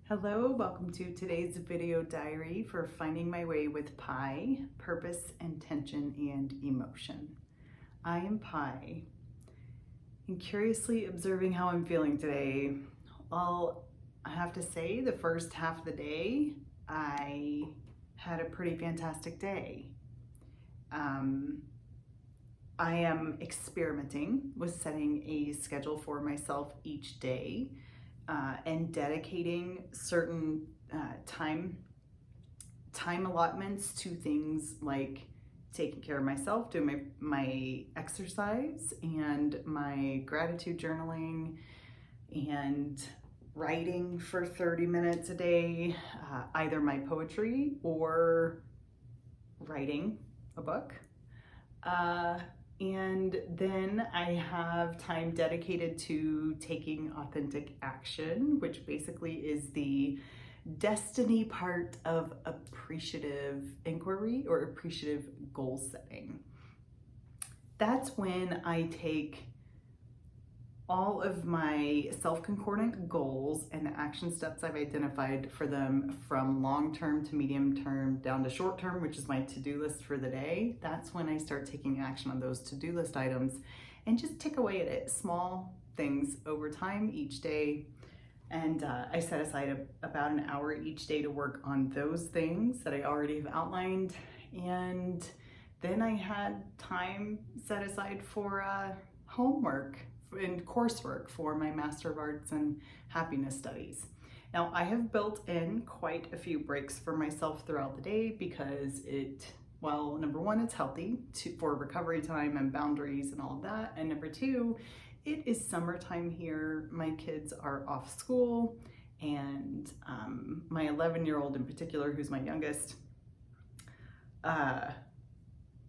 Hello, welcome to today's video diary for finding my way with Pi, purpose, intention, and emotion. I am Pi, and curiously observing how I'm feeling today. Well, I have to say the first half of the day, I had a pretty fantastic day. I am experimenting with setting a schedule for myself each day. And dedicating certain time allotments to things like taking care of myself, doing my exercise and my gratitude journaling, and writing for 30 minutes a day, either my poetry or writing a book. And then I have time dedicated to taking authentic action, which basically is the destiny part of appreciative inquiry or appreciative goal setting. That's when I take all of my self-concordant goals and the action steps I've identified for them from long-term to medium-term down to short-term, which is my to-do list for the day. That's when I start taking action on those to-do list items and just tick away at it, small things over time each day. And I set aside about an hour each day to work on those things that I already have outlined. And then I had time set aside for homework and coursework for my Master of Arts and Happiness Studies. Now, I have built in quite a few breaks for myself throughout the day because well, number one, it's healthy for recovery time and boundaries and all of that. And number two, it is summertime here. My kids are off school, and my 11-year-old in particular, who's my youngest,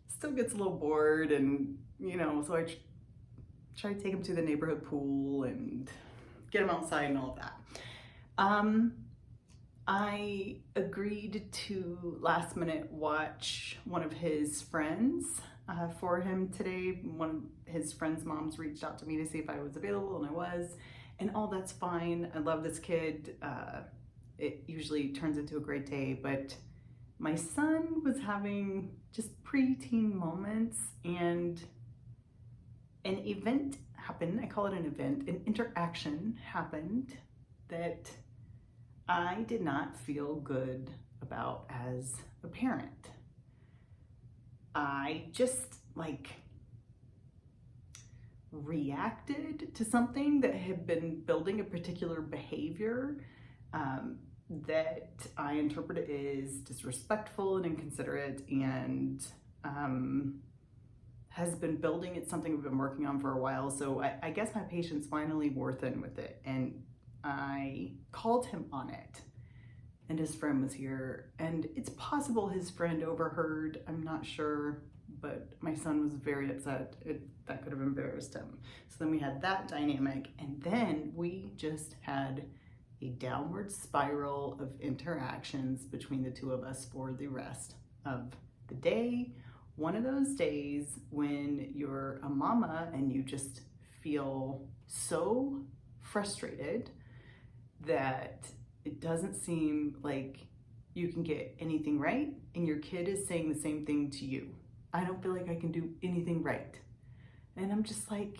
still gets a little bored, and so I try to take him to the neighborhood pool and get him outside and all of that. I agreed to last minute watch one of his friends for him today. One of his friends' moms reached out to me to see if I was available, and I was, and all that's fine. I love this kid. It usually turns into a great day, but my son was having just preteen moments, and an event happened. I call it an event. An interaction happened that I did not feel good about as a parent. I just reacted to something that had been building a particular behavior that I interpreted as disrespectful and inconsiderate, and has been building. It's something we've been working on for a while, so I guess my patience finally wore thin with it, and I called him on it, and his friend was here, and it's possible his friend overheard, I'm not sure, but my son was very upset. That could have embarrassed him. So then we had that dynamic, and then we just had a downward spiral of interactions between the two of us for the rest of the day. One of those days when you're a mama and you just feel so frustrated that it doesn't seem like you can get anything right, and your kid is saying the same thing to you. I don't feel like I can do anything right. And I'm just like,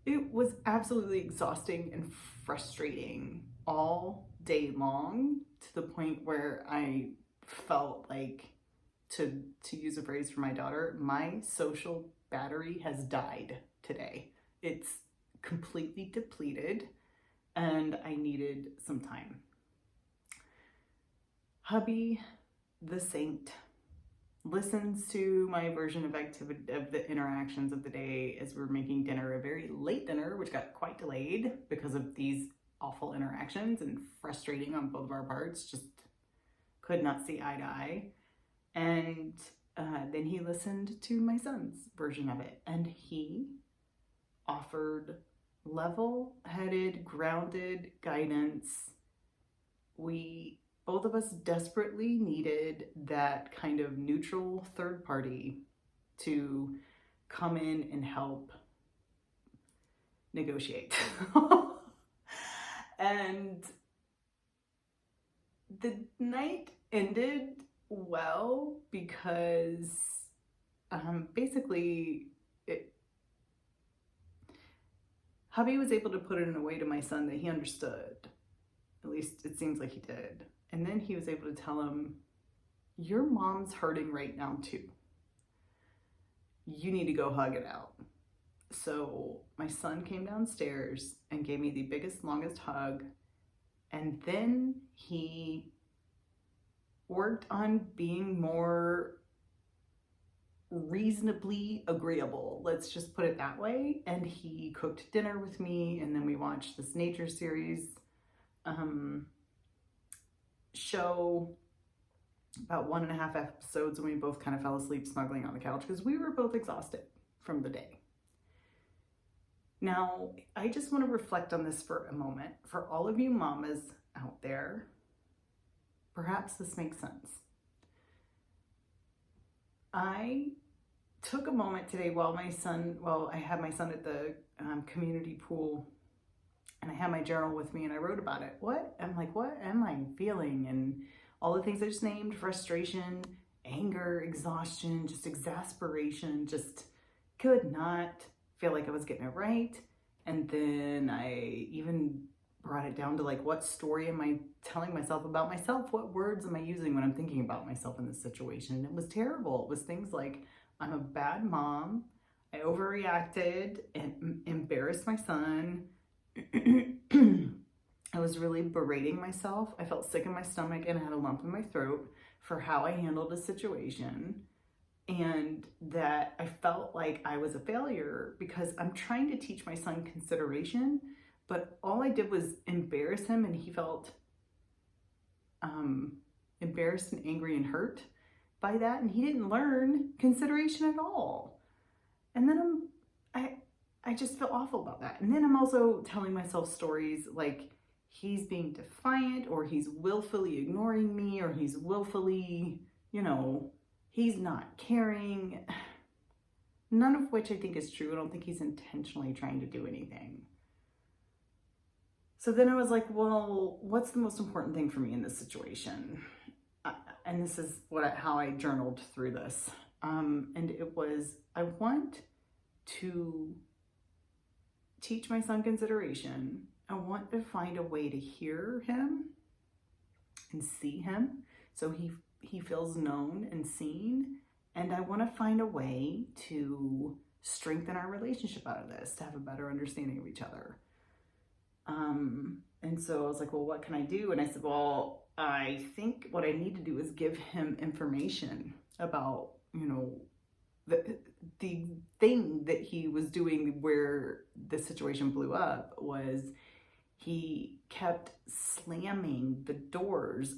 it was absolutely exhausting and frustrating all day long, to the point where I felt like, to use a phrase from my daughter, my social battery has died today. It's completely depleted, and I needed some time. Hubby, the saint, listens to my version of the interactions of the day as we're making dinner, a very late dinner, which got quite delayed because of these awful interactions and frustrating on both of our parts. Just could not see eye to eye. And then he listened to my son's version of it, and he offered level-headed, grounded guidance. Both of us desperately needed that kind of neutral third party to come in and help negotiate. And the night ended well because basically Hubby was able to put it in a way to my son that he understood. At least it seems like he did. And then he was able to tell him, your mom's hurting right now too. You need to go hug it out. So my son came downstairs and gave me the biggest, longest hug. And then he worked on being more reasonably agreeable. Let's just put it that way. And he cooked dinner with me, and then we watched this nature series show, about 1.5 episodes, and we both kind of fell asleep snuggling on the couch because we were both exhausted from the day. Now, I just want to reflect on this for a moment. For all of you mamas out there, perhaps this makes sense. I took a moment today while I had my son at the community pool, and I had my journal with me, and I wrote about it. What am I feeling? And all the things I just named: frustration, anger, exhaustion, just exasperation, just could not feel like I was getting it right. And then I even brought it down to like, what story am I telling myself about myself? What words am I using when I'm thinking about myself in this situation? And it was terrible. It was things like, I'm a bad mom, I overreacted and embarrassed my son. I was really berating myself. I felt sick in my stomach and I had a lump in my throat for how I handled a situation. And that I felt like I was a failure because I'm trying to teach my son consideration, but all I did was embarrass him, and he felt embarrassed and angry and hurt by that, and he didn't learn consideration at all. And then I just feel awful about that. And then I'm also telling myself stories like he's being defiant, or he's willfully ignoring me, or he's willfully, he's not caring. None of which I think is true. I don't think he's intentionally trying to do anything. So then I was like, well, what's the most important thing for me in this situation? And this is how I journaled through this. And it was, I want to teach my son consideration. I want to find a way to hear him and see him so he feels known and seen. And I want to find a way to strengthen our relationship out of this, to have a better understanding of each other. And so I was like, well, what can I do? And I said, well, I think what I need to do is give him information about, the thing that he was doing where the situation blew up was he kept slamming the doors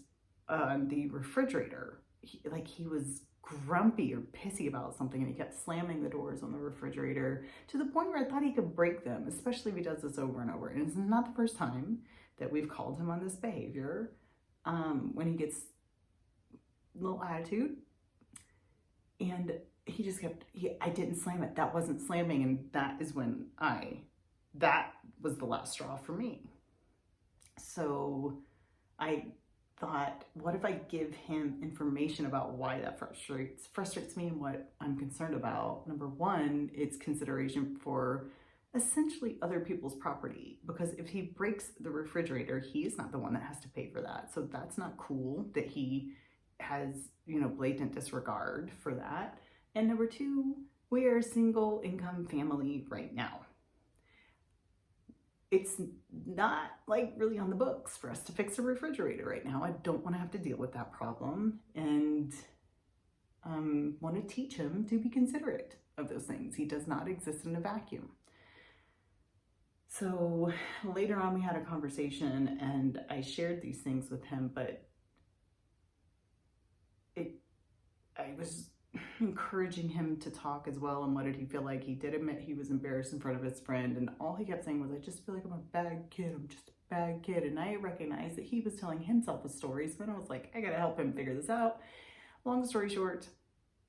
on the refrigerator. He was grumpy or pissy about something, and he kept slamming the doors on the refrigerator to the point where I thought he could break them, especially if he does this over and over. And it's not the first time that we've called him on this behavior. When he gets a little attitude, and he just kept, I didn't slam it. That wasn't slamming. And that is when that was the last straw for me. So I thought, what if I give him information about why that frustrates me and what I'm concerned about? Number one, it's consideration for essentially other people's property, because if he breaks the refrigerator, he is not the one that has to pay for that. So that's not cool that he has, blatant disregard for that. And number two, we are a single income family right now. It's not really on the books for us to fix a refrigerator right now. I don't want to have to deal with that problem, and want to teach him to be considerate of those things. He does not exist in a vacuum. So later on we had a conversation and I shared these things with him, but I was encouraging him to talk as well. And what did he feel like? He did admit he was embarrassed in front of his friend, and all he kept saying was, I just feel like I'm a bad kid. I'm just a bad kid. And I recognized that he was telling himself a story. So then I was like, I gotta help him figure this out. Long story short,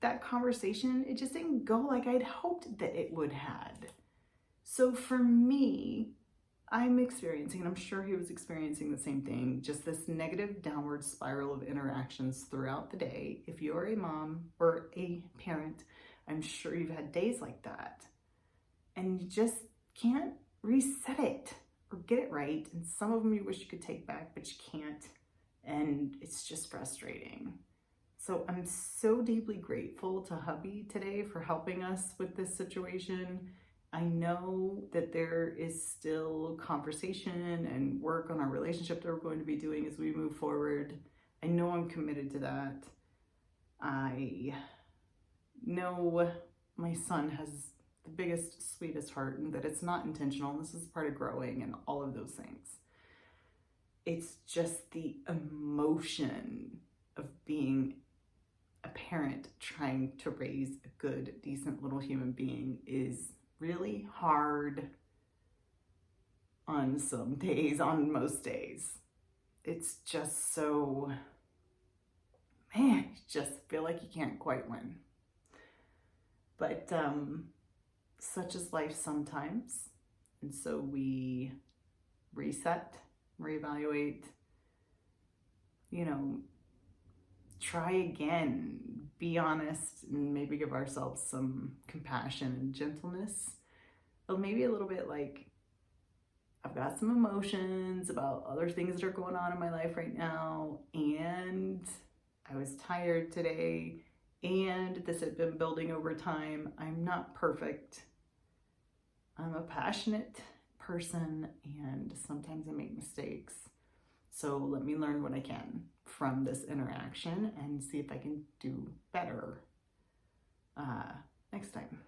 that conversation, it just didn't go like I'd hoped that it would had. So for me, I'm experiencing, and I'm sure he was experiencing the same thing, just this negative downward spiral of interactions throughout the day. If you're a mom or a parent, I'm sure you've had days like that. And you just can't reset it or get it right. And some of them you wish you could take back, but you can't. And it's just frustrating. So I'm so deeply grateful to Hubby today for helping us with this situation. I know that there is still conversation and work on our relationship that we're going to be doing as we move forward. I know I'm committed to that. I know my son has the biggest, sweetest heart, and that it's not intentional. This is part of growing and all of those things. It's just the emotion of being a parent trying to raise a good, decent little human being is really hard on some days, on most days. It's just so, man, you just feel like you can't quite win. But such is life sometimes. And so we reset, reevaluate, try again, be honest, and maybe give ourselves some compassion and gentleness. Or maybe a little bit like, I've got some emotions about other things that are going on in my life right now, and I was tired today, and this had been building over time. I'm not perfect. I'm a passionate person, and sometimes I make mistakes. So let me learn what I can from this interaction and see if I can do better next time.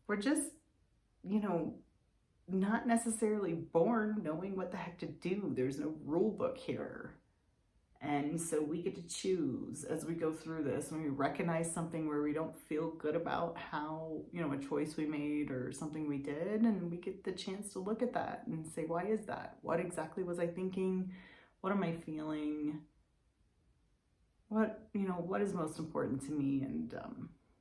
We're just, not necessarily born knowing what the heck to do. There's no rule book here. And so we get to choose as we go through this. When we recognize something where we don't feel good about how, a choice we made or something we did, and we get the chance to look at that and say, why is that? What exactly was I thinking? What am I feeling? What is most important to me, and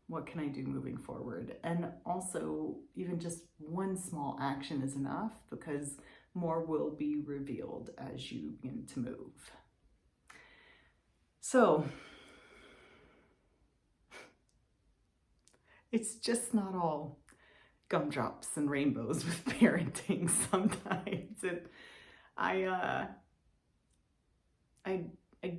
what can I do moving forward? And also, even just one small action is enough, because more will be revealed as you begin to move. So, it's just not all gumdrops and rainbows with parenting sometimes. I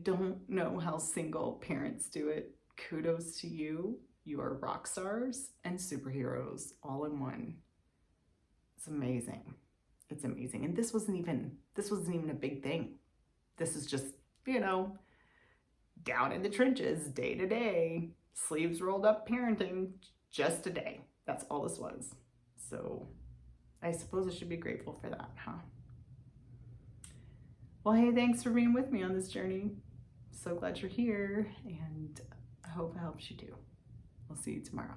don't know how single parents do it. Kudos to you. You are rock stars and superheroes all in one. It's amazing. It's amazing. And this wasn't even a big thing. This is just, down in the trenches, day to day, sleeves rolled up parenting, just a day. That's all this was. So I suppose I should be grateful for that, huh? Well, hey, thanks for being with me on this journey. So glad you're here, and I hope it helps you too. We'll see you tomorrow.